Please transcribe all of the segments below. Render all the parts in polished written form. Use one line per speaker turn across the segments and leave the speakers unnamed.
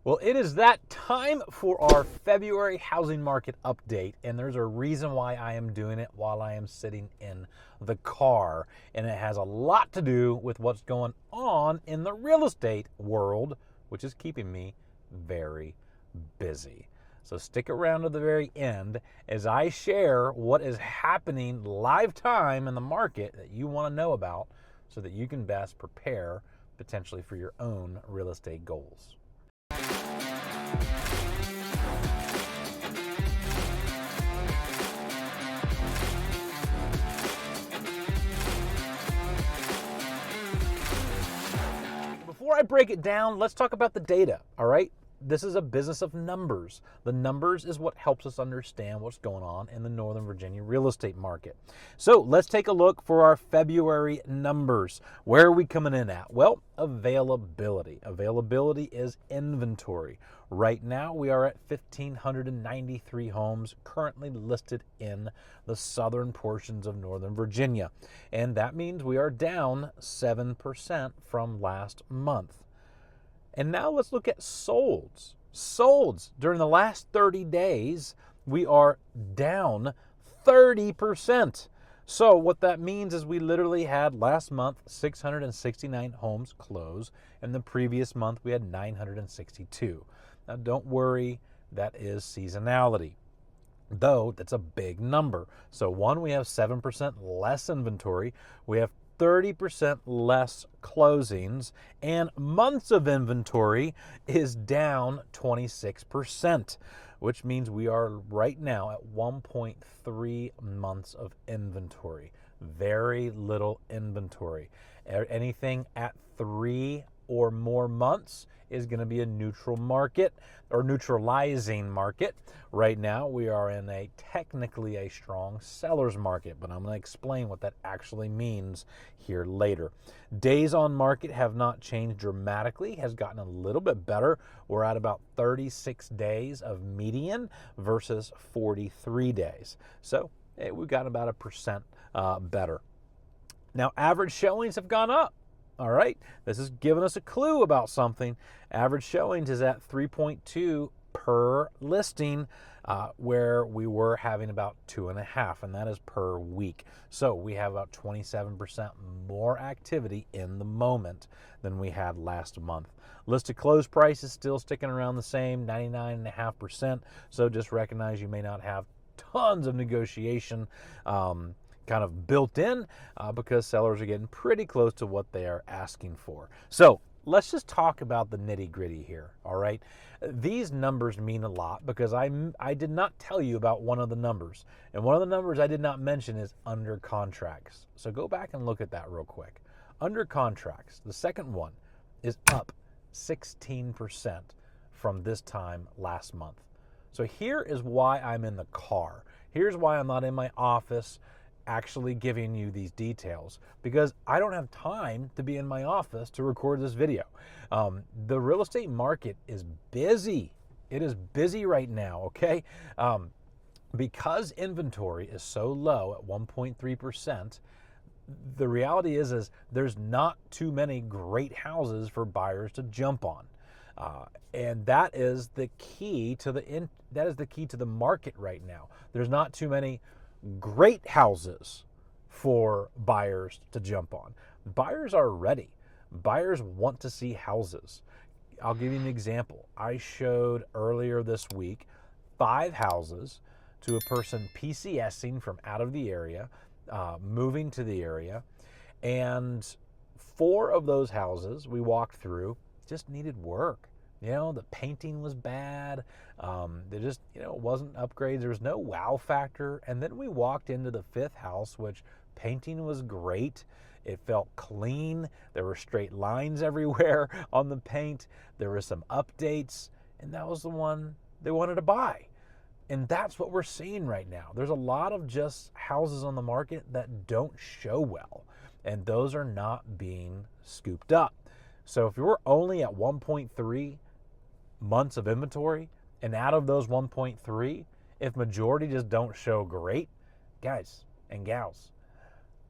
Well, it is that time for our February housing market update, and there's a reason why I am doing it while I am sitting in the car, and it has a lot to do with what's going on in the real estate world, which is keeping me very busy. So stick around to the very end as I share what is happening live time in the market that you want to know about so that you can best prepare potentially for your own real estate goals. Before I break it down, let's talk about the data, all right? This is a business of numbers. The numbers is what helps us understand what's going on in the Northern Virginia real estate market. So let's take a look for our February numbers. Where are we coming in at? Well, availability. Availability is inventory. Right now, we are at 1,593 homes currently listed in the southern portions of Northern Virginia. And that means we are down 7% from last month. And now let's look at solds. Solds during the last 30 days, we are down 30%. So what that means is we literally had last month 669 homes close, and the previous month we had 962. Now don't worry, that is seasonality. Though that's a big number. So one, we have 7% less inventory. We have 30% less closings, and months of inventory is down 26%, which means we are right now at 1.3 months of inventory. Very little inventory. Anything at 3 or more months is going to be a neutral market or neutralizing market. Right now, we are in technically a strong seller's market, but I'm going to explain what that actually means here later. Days on market have not changed dramatically, has gotten a little bit better. We're at about 36 days of median versus 43 days. So we've got about 1% better. Now, average showings have gone up. All right, this is giving us a clue about something. Average showings is at 3.2 per listing, where we were having about 2.5, and that is per week. So we have about 27% more activity in the moment than we had last month. Listed close price is still sticking around the same, 99.5%. So just recognize you may not have tons of negotiation kind of built in because sellers are getting pretty close to what they are asking for. So let's just talk about the nitty gritty here, all right? These numbers mean a lot because I did not tell you about one of the numbers. And one of the numbers I did not mention is under contracts. So go back and look at that real quick. Under contracts, the second one is up 16% from this time last month. So here is why I'm in the car. Here's why I'm not in my office actually giving you these details, because I don't have time to be in my office to record this video. The real estate market is busy. It is busy right now, okay? Because inventory is so low at 1.3%, the reality is there's not too many great houses for buyers to jump on. And that is the key to the market right now. There's not too many great houses for buyers to jump on. Buyers are ready. Buyers want to see houses. I'll give you an example. I showed earlier this week 5 houses to a person PCSing from out of the area, moving to the area, and 4 of those houses we walked through just needed work. You know, the painting was bad. There just, wasn't upgrades. There was no wow factor. And then we walked into the 5th house, which painting was great. It felt clean. There were straight lines everywhere on the paint. There were some updates, and that was the one they wanted to buy. And that's what we're seeing right now. There's a lot of just houses on the market that don't show well, and those are not being scooped up. So if you're only at 1.3 months of inventory, and out of those 1.3, if majority just don't show great, guys and gals,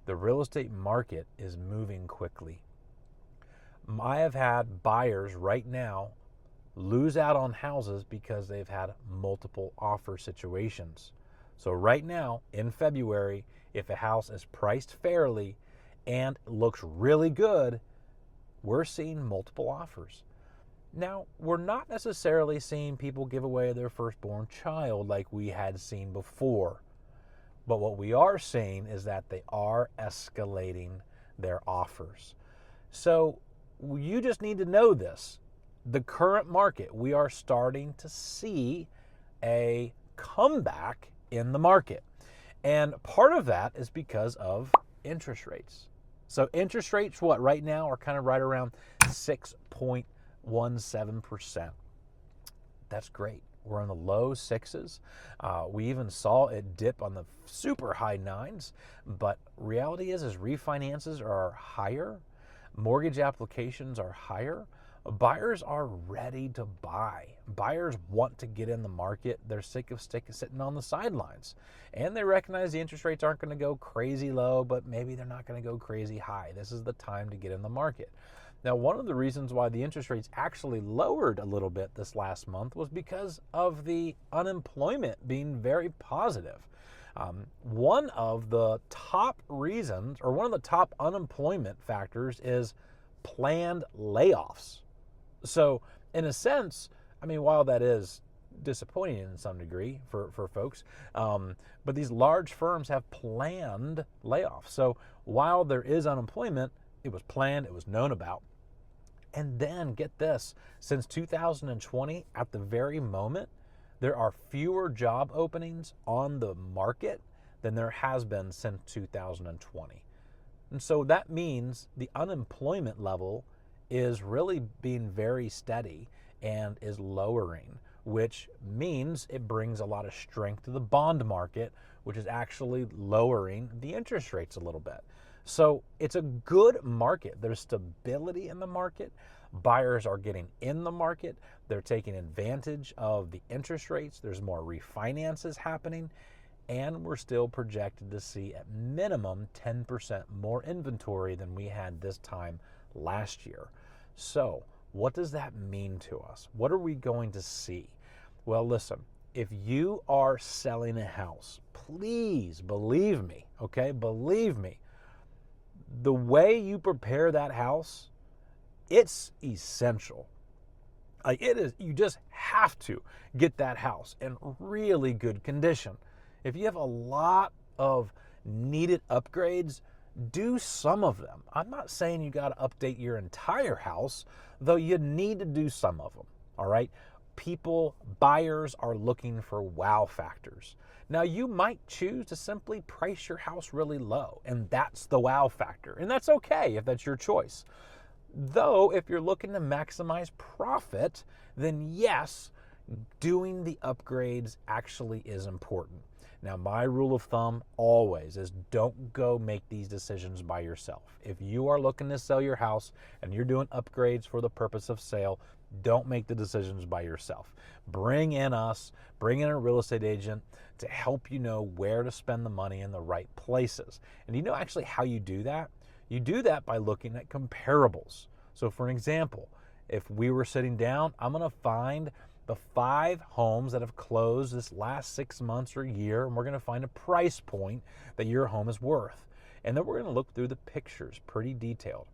the real estate market is moving quickly. I have had buyers right now lose out on houses because they've had multiple offer situations. So right now, in February, if a house is priced fairly and looks really good, we're seeing multiple offers. Now, we're not necessarily seeing people give away their firstborn child like we had seen before. But what we are seeing is that they are escalating their offers. So you just need to know this. The current market, we are starting to see a comeback in the market. And part of that is because of interest rates. So interest rates, right now are kind of right around 6.17%. That's great. We're in the low sixes. We even saw it dip on the super high nines. But reality is refinances are higher. Mortgage applications are higher. Buyers are ready to buy. Buyers want to get in the market. They're sick of sitting on the sidelines. And they recognize the interest rates aren't going to go crazy low, but maybe they're not going to go crazy high. This is the time to get in the market. Now, one of the reasons why the interest rates actually lowered a little bit this last month was because of the unemployment being very positive. One of the top reasons, or one of the top unemployment factors, is planned layoffs. So in a sense, while that is disappointing in some degree for folks, but these large firms have planned layoffs. So while there is unemployment, it was planned, it was known about. And then get this, since 2020, at the very moment, there are fewer job openings on the market than there has been since 2020. And so that means the unemployment level is really being very steady and is lowering, which means it brings a lot of strength to the bond market, which is actually lowering the interest rates a little bit. So it's a good market. There's stability in the market. Buyers are getting in the market. They're taking advantage of the interest rates. There's more refinances happening. And we're still projected to see at minimum 10% more inventory than we had this time last year. So what does that mean to us? What are we going to see? Well, listen, if you are selling a house, please believe me, okay? Believe me. The way you prepare that house, it's essential. It is. You just have to get that house in really good condition. If you have a lot of needed upgrades, do some of them. I'm not saying you got to update your entire house, though you need to do some of them, all right? Buyers are looking for wow factors. Now, you might choose to simply price your house really low, and that's the wow factor. And that's okay if that's your choice. Though, if you're looking to maximize profit, then yes, doing the upgrades actually is important. Now, my rule of thumb always is don't go make these decisions by yourself. If you are looking to sell your house and you're doing upgrades for the purpose of sale, don't make the decisions by yourself. Bring in a real estate agent to help you know where to spend the money in the right places. And you know actually how you do that? You do that by looking at comparables. So for an example, if we were sitting down, I'm going to find the 5 homes that have closed this last 6 months or year, and we're going to find a price point that your home is worth. And then we're going to look through the pictures, pretty detailed.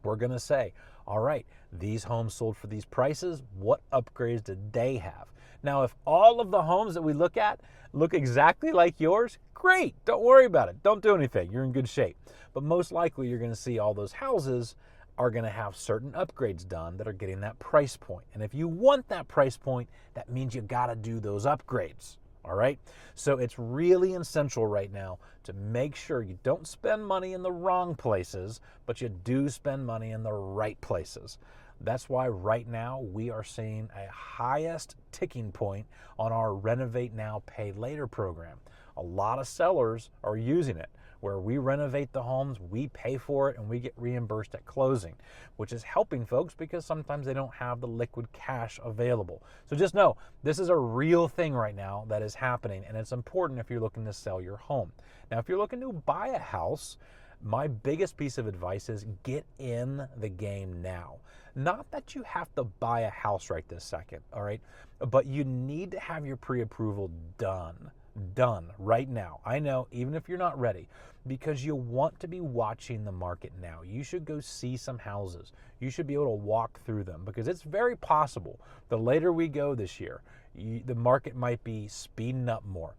We're going to say, all right, these homes sold for these prices. What upgrades did they have? Now, if all of the homes that we look at look exactly like yours, great. Don't worry about it. Don't do anything. You're in good shape. But most likely you're going to see all those houses are going to have certain upgrades done that are getting that price point. And if you want that price point, that means you got to do those upgrades. All right. So it's really essential right now to make sure you don't spend money in the wrong places, but you do spend money in the right places. That's why right now we are seeing a highest ticking point on our Renovate Now, Pay Later program. A lot of sellers are using it, where we renovate the homes, we pay for it, and we get reimbursed at closing, which is helping folks because sometimes they don't have the liquid cash available. So just know, this is a real thing right now that is happening, and it's important if you're looking to sell your home. Now, if you're looking to buy a house, my biggest piece of advice is get in the game now. Not that you have to buy a house right this second, all right? But you need to have your pre-approval done right now. I know, even if you're not ready, because you want to be watching the market now. You should go see some houses. You should be able to walk through them, because it's very possible the later we go this year, the market might be speeding up more,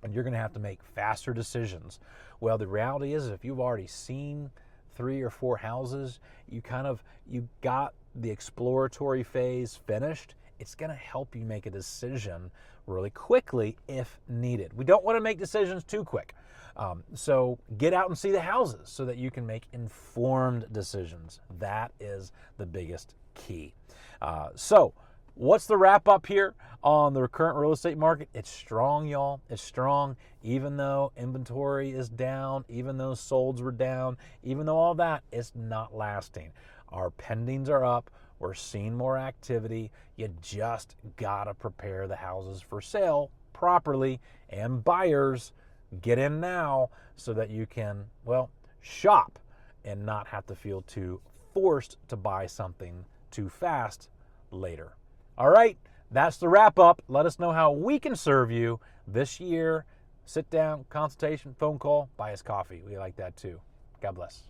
and you're going to have to make faster decisions. Well, the reality is, if you've already seen 3 or 4 houses, you got the exploratory phase finished. It's going to help you make a decision really quickly if needed. We don't want to make decisions too quick. So get out and see the houses so that you can make informed decisions. That is the biggest key. So what's the wrap up here on the current real estate market? It's strong, y'all. It's strong. Even though inventory is down, even though solds were down, even though all that, it's not lasting. Our pendings are up. We're seeing more activity. You just gotta prepare the houses for sale properly, and buyers, get in now so that you can, well, shop and not have to feel too forced to buy something too fast later. All right, that's the wrap up. Let us know how we can serve you this year. Sit down, consultation, phone call, buy us coffee. We like that too. God bless.